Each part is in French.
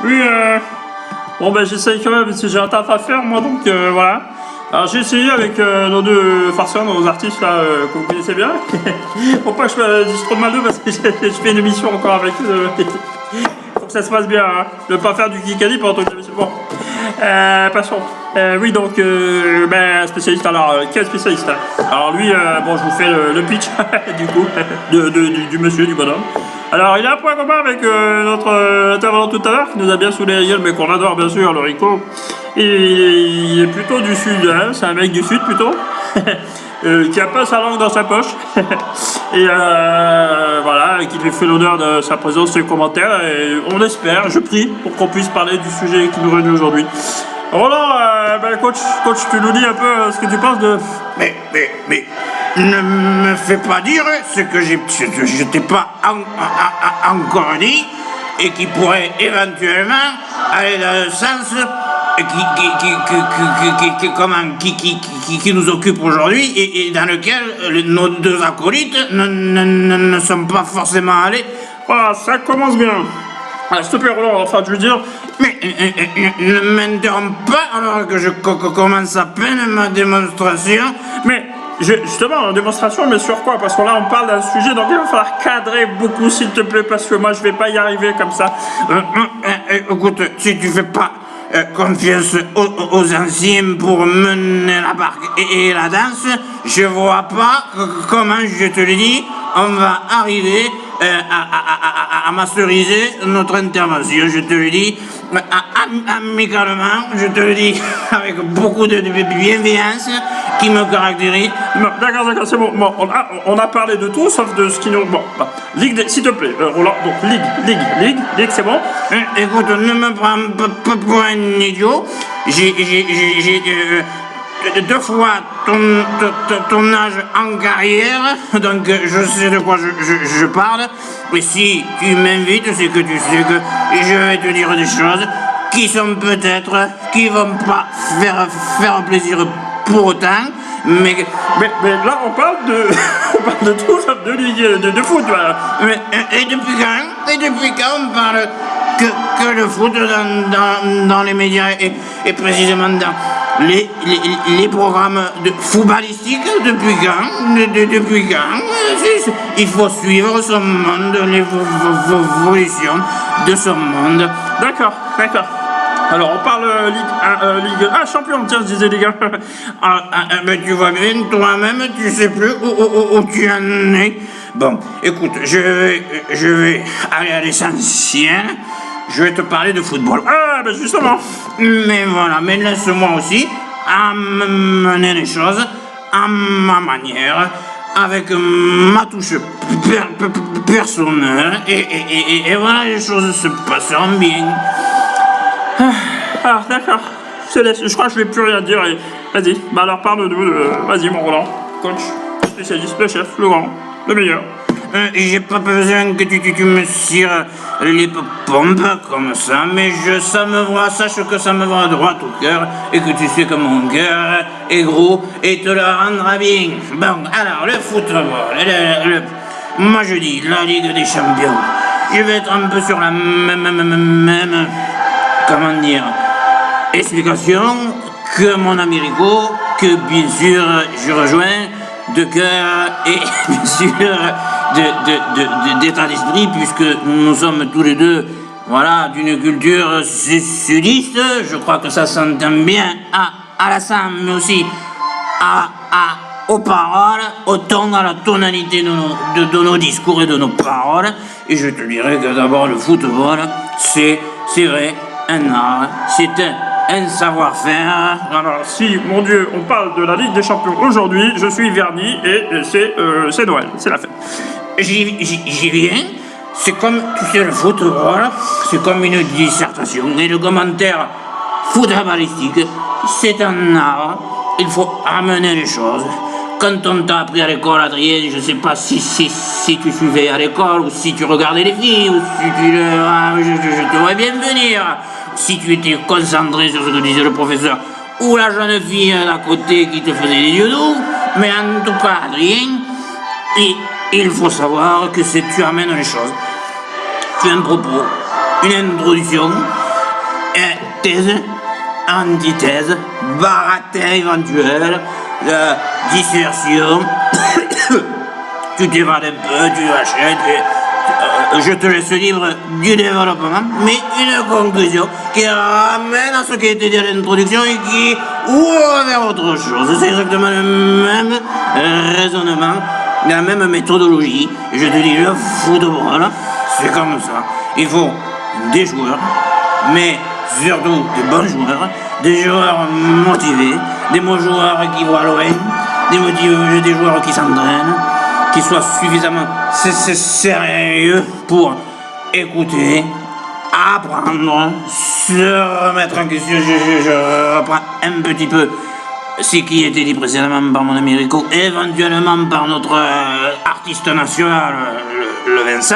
Oui, bon ben j'essaye quand même parce que j'ai un taf à faire moi donc voilà. Alors j'ai essayé avec nos deux farceurs, nos artistes là que vous connaissez bien. Faut pas que je me dise trop de mal d'eux parce que je fais une émission encore avec eux. Faut que ça se passe bien, hein. Ne pas faire du Kikadi pendant toute l'émission. Bon, passons. Oui donc ben spécialiste alors quel spécialiste hein. Alors lui bon je vous fais le pitch du coup du monsieur du bonhomme. Alors, il a un point commun avec notre intervenant tout à l'heure, qui nous a bien saoulé la gueule, mais qu'on adore bien sûr, le Rico. Il est plutôt du sud, hein, c'est un mec du sud plutôt, qui a pas sa langue dans sa poche. Et voilà, qui lui fait l'honneur de sa présence et commentaires. Et on espère, je prie, pour qu'on puisse parler du sujet qui nous réunit aujourd'hui. Roland, ben coach, tu nous dis un peu ce que tu penses de... Mais, ne me fais pas dire ce que je t'ai pas encore dit et qui pourrait éventuellement aller dans le sens qui nous occupe aujourd'hui et dans lequel nos deux acolytes ne sont pas forcément allés. Voilà, ça commence bien. Ah, s'il te plaît, Roland, enfin, je veux dire... Mais ne m'interromps pas alors que je commence à peine ma démonstration. Mais, justement, démonstration, mais sur quoi? Parce que là, on parle d'un sujet, donc il va falloir cadrer beaucoup, s'il te plaît, parce que moi, je vais pas y arriver comme ça. Écoute, si tu fais pas confiance aux anciens pour mener la barque et la danse, je vois pas comment, je te le dis, on va arriver à masteriser notre intervention, je te le dis, amicalement, je te le dis, avec beaucoup de bienveillance qui me caractérise. D'accord, c'est bon. Bon, on a parlé de tout, sauf de ce qui nous... Bon, bah, Ligue, s'il te plaît, Roland, donc Ligue, c'est bon. Écoute, ne me prends pas pour un idiot, j'ai deux fois ton âge en carrière, donc je sais de quoi je parle. Et si tu m'invites, c'est que tu sais que je vais te dire des choses qui sont peut-être, qui vont pas faire plaisir pour autant, mais là on parle de tout sauf de ligue, de foot, voilà. Et depuis quand on parle que le foot dans les médias et précisément dans les programmes de footballistiques depuis quand il faut suivre son monde, l'évolution de son monde. D'accord. Alors on parle Ligue 1 champion, tiens, je disais Ligue 1. Mais tu vois bien, toi-même, tu sais plus où tu en es. Bon, écoute, je vais aller à l'essentiel. Je vais te parler de football. Ah, ben justement. Mais voilà, mais laisse-moi aussi amener les choses à ma manière, avec ma touche personnelle, et voilà, les choses se passeront bien. Ah, d'accord. Je te laisse, je crois que je vais plus rien dire. Vas-y, bah alors parle-nous vas-y, mon Roland. Coach, spécialiste, le chef, le grand, le meilleur. J'ai pas besoin que tu me cires les pompes comme ça, mais sache que ça me va droit au cœur et que tu sais que mon cœur est gros et te le rendra bien. Bon, alors, le football, moi je dis la Ligue des Champions. Je vais être un peu sur la même comment dire, explication que mon ami Rico, que bien sûr je rejoins de cœur et bien sûr d'état d'esprit, puisque nous sommes tous les deux, voilà, d'une culture sudiste. Je crois que ça s'entend bien à la sang, mais aussi aux paroles, au ton, à la tonalité de nos discours et de nos paroles. Et je te dirais que d'abord le football, c'est vrai, un art, c'est un savoir-faire. Alors si, mon Dieu, on parle de la Ligue des Champions aujourd'hui, je suis verni et c'est Noël, c'est la fête. J'y viens. C'est comme, tu sais, le football, c'est comme une dissertation. Et le commentaire footballistique, c'est un art. Il faut amener les choses. Quand on t'a appris à l'école, Adrien, je sais pas si tu suivais à l'école, ou si tu regardais les filles, ou si je te vois bien venir. Si tu étais concentré sur ce que disait le professeur, ou la jeune fille à côté qui te faisait des yeux doux. Mais en tout cas, Adrien, il faut savoir que tu amènes les choses. fais un propos, une introduction, thèse, antithèse, baratin éventuel, dissertation. Tu t'évades un peu, tu achètes, je te laisse libre du développement, mais une conclusion qui ramène à ce qui a été dit à l'introduction et qui ouvre vers autre chose. C'est exactement le même raisonnement, la même méthodologie. Je te dis, le football, c'est comme ça. Il faut des joueurs, mais surtout des bons joueurs, des joueurs motivés, des bons joueurs qui voient loin, des joueurs qui s'entraînent, qui soient suffisamment sérieux pour écouter, apprendre, se remettre en question. Je reprends un petit peu ce qui a été dit précédemment par mon ami Rico, éventuellement par notre artiste national, le Vincent,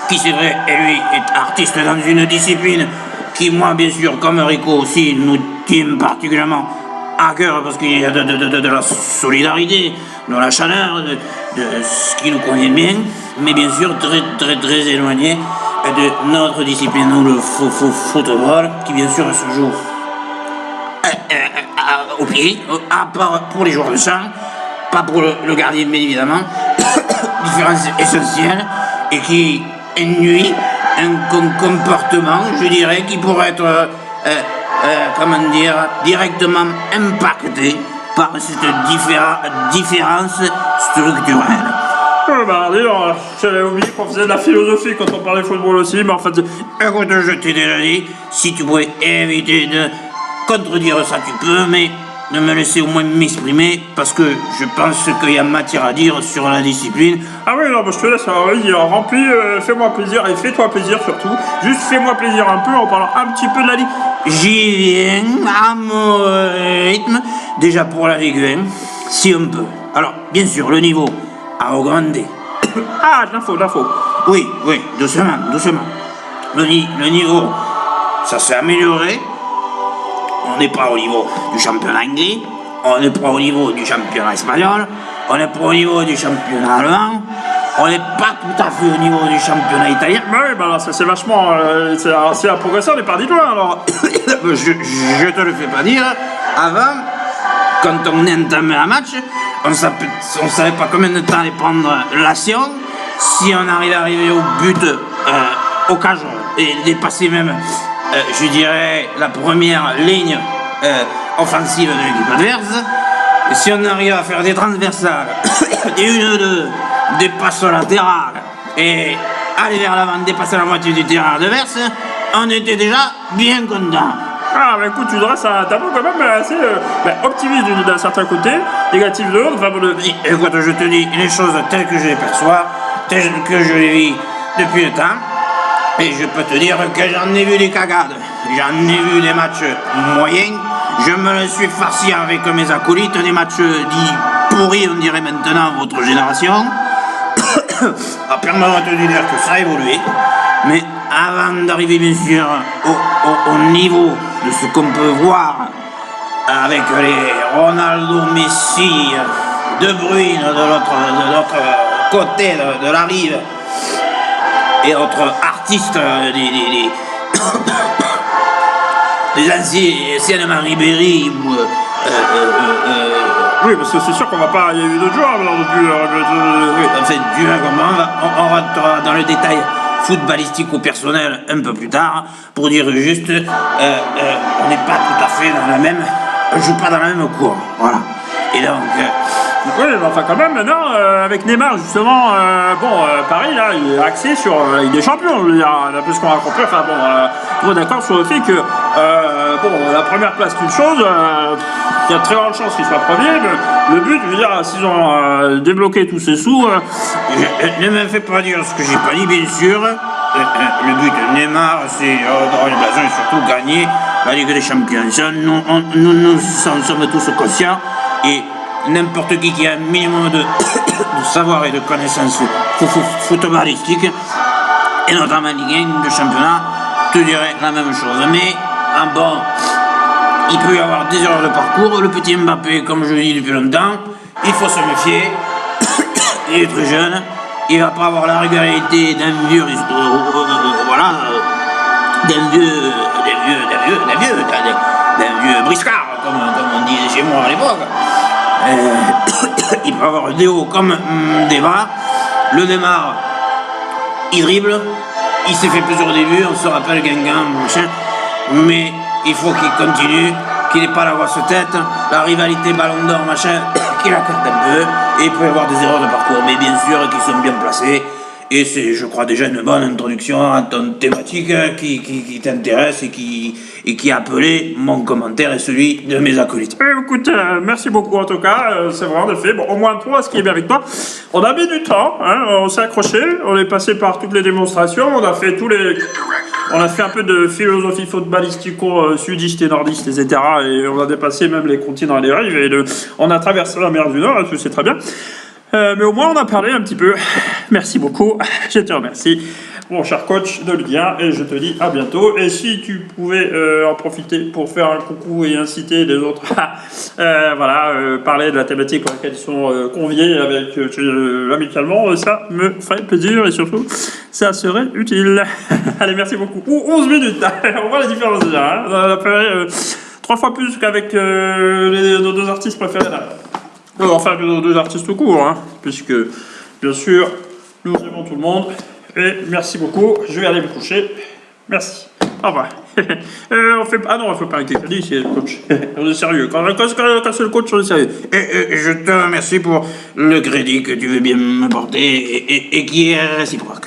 qui c'est vrai, et lui est artiste dans une discipline qui, moi, bien sûr, comme Rico aussi, nous tient particulièrement à cœur parce qu'il y a de la solidarité, de la chaleur, de ce qui nous convient bien, mais bien sûr très éloigné de notre discipline, nous, le football, qui bien sûr se joue au pied, à part pour les joueurs de champ, pas pour le gardien, bien évidemment. Différence essentielle et qui induit un comportement, je dirais, qui pourrait être, directement impacté par cette différence structurelle. D'ailleurs, j'avais oublié qu'on faisait de la philosophie quand on parlait football aussi, mais en fait... Écoute, je t'ai déjà dit, si tu pouvais éviter de contredire ça, tu peux, mais de me laisser au moins m'exprimer, parce que je pense qu'il y a matière à dire sur la discipline. Ah oui, non, bah, je te laisse, vas-y, remplis, fais-moi plaisir, et fais-toi plaisir surtout. Juste fais-moi plaisir un peu en parlant un petit peu de la Ligue. J'y viens à mon rythme, déjà pour la Ligue 1, si on peut. Alors, bien sûr, le niveau a augmenté. Ah, de l'info. Oui, doucement. Le niveau, ça s'est amélioré. On n'est pas au niveau du championnat anglais, on n'est pas au niveau du championnat espagnol, on n'est pas au niveau du championnat allemand, on n'est pas tout à fait au niveau du championnat italien. Bah oui, bah là, ça c'est vachement... c'est à progresser, on est parti de loin, alors. je te le fais pas dire. Avant, quand on entamait un match, on savait pas combien de temps allait prendre l'action. Si on arrivait au but, au cage, et dépasser même, je dirais, la première ligne offensive de l'équipe adverse, et si on arrive à faire des transversales, des 1-2, des passes latérales, et aller vers l'avant, dépasser la moitié du terrain adverse, on était déjà bien content. Ah, bah écoute, tu dresses un tableau quand même assez optimiste d'un certain côté, négatif de l'autre. Enfin, écoute, je te dis les choses telles que je les perçois, telles que je les vis depuis le temps, et je peux te dire que j'en ai vu des cagades, j'en ai vu des matchs moyens, je me le suis farci avec mes acolytes, des matchs dits pourris, on dirait maintenant, votre génération. Permets-moi de te dire que ça a évolué, mais avant d'arriver bien sûr au niveau de ce qu'on peut voir avec les Ronaldo, Messi, De Bruyne de l'autre côté de la rive et autres artistes des anciennement Ribéry ou oui, parce que c'est sûr qu'on va pas... Il y a eu d'autres joueurs alors depuis... oui, enfin, on rentrera dans le détail footballistique ou personnel un peu plus tard pour dire juste on n'est pas tout à fait dans la même... On joue pas dans la même cour, voilà. Et donc... oui, mais enfin quand même, maintenant, avec Neymar, justement, Paris, là, il est axé sur la Ligue des Champions, je veux dire, d'après ce qu'on a compris, enfin bon, on est d'accord sur le fait que, la première place, c'est une chose, il y a de très grandes chances qu'il soit premier, mais le but, je veux dire, s'ils ont débloqué tous ces sous... Ne me fais pas dire ce que j'ai pas dit, bien sûr. Le but de Neymar, c'est d'avoir une blason et surtout gagner la Ligue des Champions. Ça, nous en sommes tous conscients, et n'importe qui a un minimum de savoir et de connaissances footballistiques, et notamment Ligue 1 de championnat, te dirait la même chose. Mais, bon, il peut y avoir des erreurs de parcours. Le petit Mbappé, comme je le dis depuis longtemps, il faut se méfier. Il est très jeune, il va pas avoir la régularité d'un vieux, voilà, d'un vieux briscard, comme on disait chez moi à l'époque. Il va avoir des hauts comme des bas. Le démarre, il dribble, il s'est fait plaisir au début, on se rappelle Guingamp, machin, mais il faut qu'il continue, qu'il n'ait pas la grosse tête, la rivalité ballon d'or, machin, qu'il accorde un peu, et il peut y avoir des erreurs de parcours, mais bien sûr qu'ils sont bien placés, et c'est, je crois, déjà une bonne introduction à ton thématique qui t'intéresse et qui a appelé mon commentaire et celui de mes acolytes. Écoute, merci beaucoup en tout cas, c'est vrai en effet. Bon, au moins toi, ce qui est bien avec toi, on a mis du temps, hein, on s'est accroché, on est passé par toutes les démonstrations, on a fait on a fait un peu de philosophie footballistico-sudiste et nordiste, etc. Et on a dépassé même les continents et les rives, et on a traversé la mer du Nord, c'est très bien. Mais au moins on a parlé un petit peu. Merci beaucoup, je te remercie, mon cher coach de Ligue 1, et je te dis à bientôt. Et si tu pouvais en profiter pour faire un coucou et inciter les autres parler de la thématique pour laquelle ils sont conviés avec amicalement, ça me ferait plaisir et surtout ça serait utile. Allez, merci beaucoup. 11 minutes, on voit la différence déjà, hein. On a fait 3 fois plus qu'avec nos 2 artistes préférés là. Enfin, nos 2 artistes tout court, hein, puisque, bien sûr, nous aimons tout le monde. Et merci beaucoup. Je vais aller me coucher. Merci. Au revoir. On fait pas un crédit, c'est le coach. On est sérieux. Quand c'est le coach, on est sérieux. Et je te remercie pour le crédit que tu veux bien m'apporter et qui est réciproque.